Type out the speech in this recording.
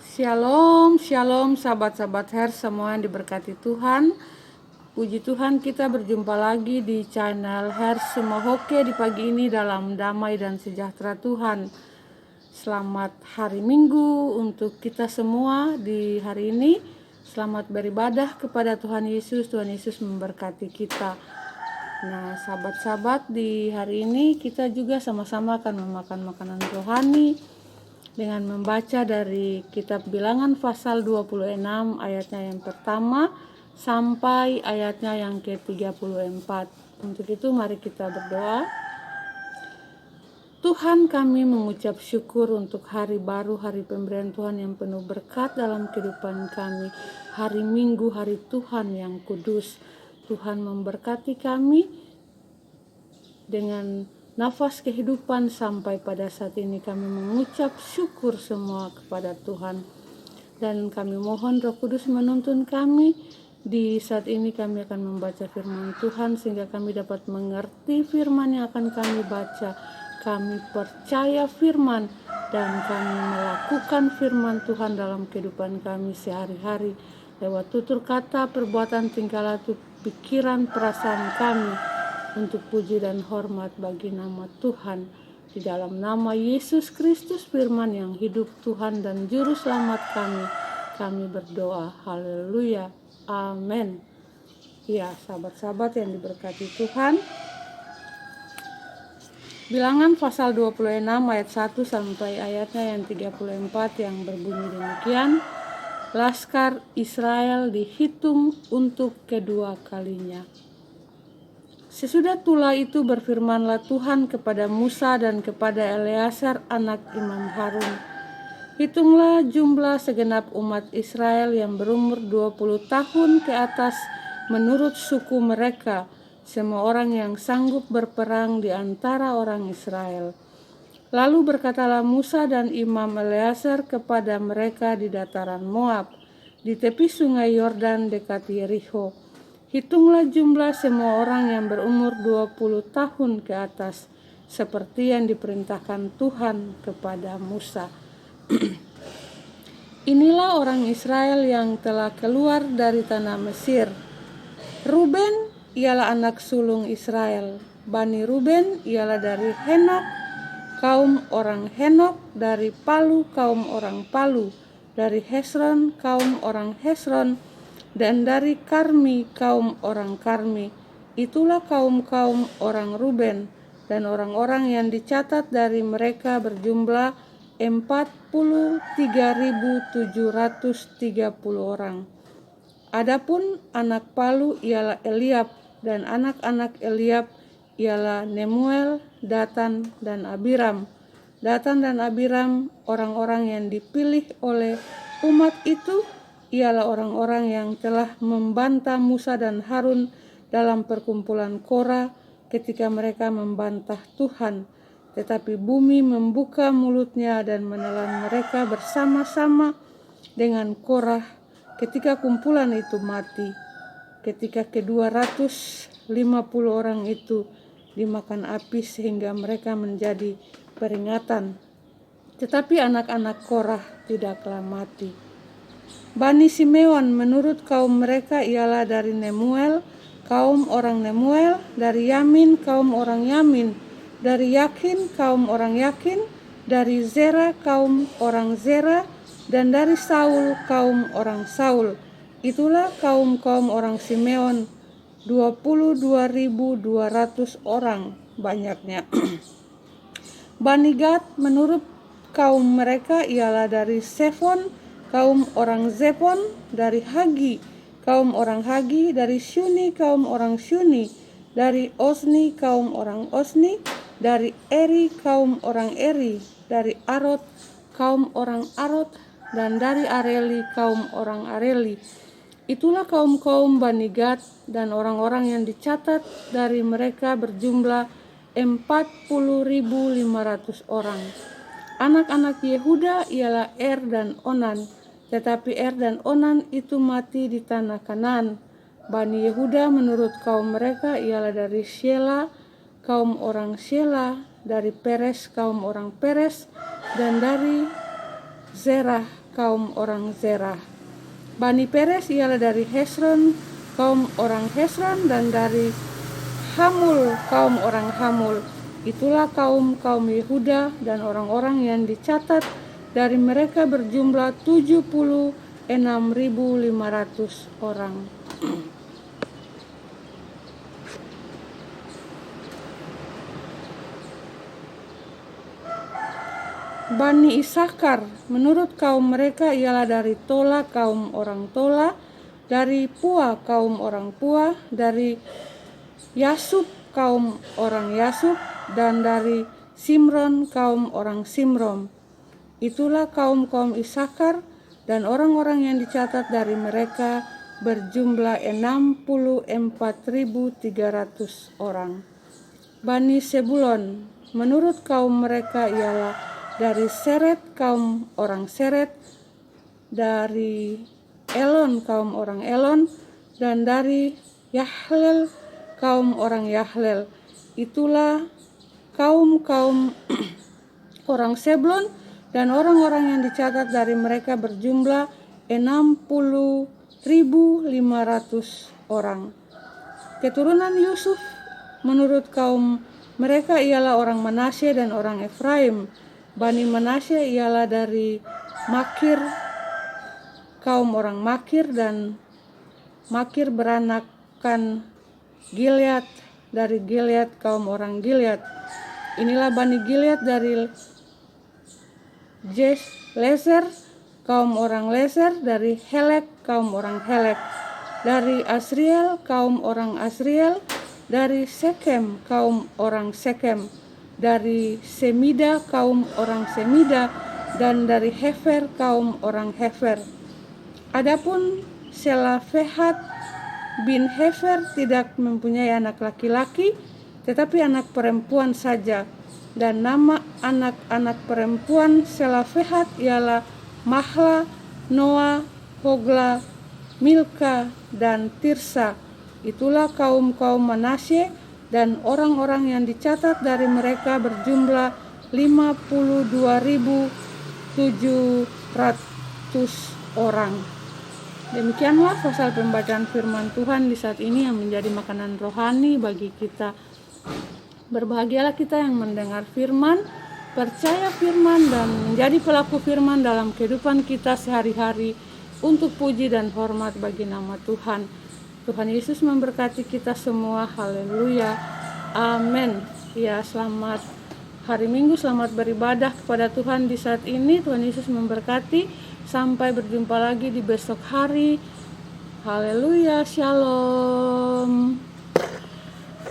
Shalom, shalom sahabat-sahabat Her semua yang diberkati Tuhan. Puji Tuhan, kita berjumpa lagi di channel Her Semohoke di pagi ini dalam damai dan sejahtera Tuhan. Selamat hari Minggu untuk kita semua di hari ini. Selamat beribadah kepada Tuhan Yesus. Tuhan Yesus memberkati kita. Nah, sahabat-sahabat, di hari ini kita juga sama-sama akan memakan makanan rohani dengan membaca dari kitab Bilangan pasal 26 ayatnya yang pertama sampai ayatnya yang ke-34. Untuk itu mari kita berdoa. Tuhan, kami mengucap syukur untuk hari baru, hari pemberian Tuhan yang penuh berkat dalam kehidupan kami. Hari Minggu, hari Tuhan yang kudus. Tuhan memberkati kami dengan nafas kehidupan sampai pada saat ini. Kami mengucap syukur semua kepada Tuhan. Dan kami mohon Roh Kudus menuntun kami. Di saat ini kami akan membaca firman Tuhan sehingga kami dapat mengerti firman yang akan kami baca. Kami percaya firman dan kami melakukan firman Tuhan dalam kehidupan kami sehari-hari. Lewat tutur kata, perbuatan, tingkah laku, pikiran, perasaan kami. Untuk puji dan hormat bagi nama Tuhan. Di dalam nama Yesus Kristus firman yang hidup Tuhan dan Juru Selamat kami berdoa. Haleluya. Amin. Ya, sahabat-sahabat yang diberkati Tuhan. Bilangan pasal 26 ayat 1 sampai ayatnya yang 34 yang berbunyi demikian. Laskar Israel dihitung untuk kedua kalinya. Sesudah tula itu berfirmanlah Tuhan kepada Musa dan kepada Eleazar anak Imam Harun. Hitunglah jumlah segenap umat Israel yang berumur 20 tahun ke atas menurut suku mereka, semua orang yang sanggup berperang di antara orang Israel. Lalu berkatalah Musa dan Imam Eleazar kepada mereka di dataran Moab, di tepi sungai Yordan dekat Yerikho. Hitunglah jumlah semua orang yang berumur 20 tahun ke atas, seperti yang diperintahkan Tuhan kepada Musa. Inilah orang Israel yang telah keluar dari tanah Mesir. Ruben ialah anak sulung Israel. Bani Ruben ialah dari Henok, kaum orang Henok, dari Palu, kaum orang Palu, dari Hesron, kaum orang Hesron, dan dari Karmi, kaum orang Karmi. Itulah kaum-kaum orang Ruben, dan orang-orang yang dicatat dari mereka berjumlah 43.730 orang. Adapun anak Palu ialah Eliab, dan anak-anak Eliab ialah Nemuel, Datan, dan Abiram. Datan dan Abiram, orang-orang yang dipilih oleh umat itu, ialah orang-orang yang telah membantah Musa dan Harun dalam perkumpulan Korah ketika mereka membantah Tuhan. Tetapi bumi membuka mulutnya dan menelan mereka bersama-sama dengan Korah ketika kumpulan itu mati. Ketika ke-250 orang itu dimakan api sehingga mereka menjadi peringatan. Tetapi anak-anak Korah tidaklah mati. Bani Simeon menurut kaum mereka ialah dari Nemuel, kaum orang Nemuel, dari Yamin, kaum orang Yamin, dari Yakin, kaum orang Yakin, dari Zera, kaum orang Zera, dan dari Saul, kaum orang Saul. Itulah kaum-kaum orang Simeon, 22.200 orang banyaknya. Bani Gad menurut kaum mereka ialah dari Sefon, kaum orang Zefon, dari Hagi, kaum orang Hagi, dari Syuni, kaum orang Syuni, dari Osni, kaum orang Osni, dari Eri, kaum orang Eri, dari Arot, kaum orang Arot, dan dari Areli, kaum orang Areli. Itulah kaum-kaum Bani Gad, dan orang-orang yang dicatat dari mereka berjumlah 40.500 orang. Anak-anak Yehuda ialah Er dan Onan, tetapi Er dan Onan itu mati di tanah Kanaan. Bani Yehuda menurut kaum mereka ialah dari Shela, kaum orang Shela, dari Peres, kaum orang Peres, dan dari Zerah, kaum orang Zerah. Bani Peres ialah dari Hesron, kaum orang Hesron, dan dari Hamul, kaum orang Hamul. Itulah kaum Yehuda, dan orang-orang yang dicatat dari mereka berjumlah 76.500 orang. Bani Isakar, menurut kaum mereka ialah dari Tola, kaum orang Tola, dari Pua, kaum orang Pua, dari Yasub, kaum orang Yasub, dan dari Simron, kaum orang Simron. Itulah kaum Isakar, dan orang-orang yang dicatat dari mereka berjumlah 64.300 orang. Bani Sebulon, menurut kaum mereka ialah dari Seret, kaum orang Seret, dari Elon, kaum orang Elon, dan dari Yahlel, kaum orang Yahlel. Itulah kaum orang Sebulon, dan orang-orang yang dicatat dari mereka berjumlah 60.500 orang. Keturunan Yusuf, menurut kaum mereka ialah orang Manasye dan orang Efraim. Bani Manasye ialah dari Makir, kaum orang Makir, dan Makir beranakan Gilead, dari Gilead, kaum orang Gilead. Inilah Bani Gilead dari Lezer, kaum orang Lezer, dari Helek, kaum orang Helek, dari Asriel, kaum orang Asriel, dari Sekem, kaum orang Sekem, dari Semida, kaum orang Semida, dan dari Hefer, kaum orang Hefer. Adapun Selafehat bin Hefer tidak mempunyai anak laki-laki, tetapi anak perempuan saja. Dan nama anak-anak perempuan Selafehat ialah Mahla, Noah, Hogla, Milka, dan Tirsa. Itulah kaum Manasye, dan orang-orang yang dicatat dari mereka berjumlah 52.700 orang. Demikianlah pasal pembacaan firman Tuhan di saat ini yang menjadi makanan rohani bagi kita. Berbahagialah kita yang mendengar firman, percaya firman, dan menjadi pelaku firman dalam kehidupan kita sehari-hari untuk puji dan hormat bagi nama Tuhan. Tuhan Yesus memberkati kita semua. Haleluya. Amin. Ya, selamat hari Minggu, selamat beribadah kepada Tuhan di saat ini. Tuhan Yesus memberkati. Sampai berjumpa lagi di besok hari. Haleluya. Shalom.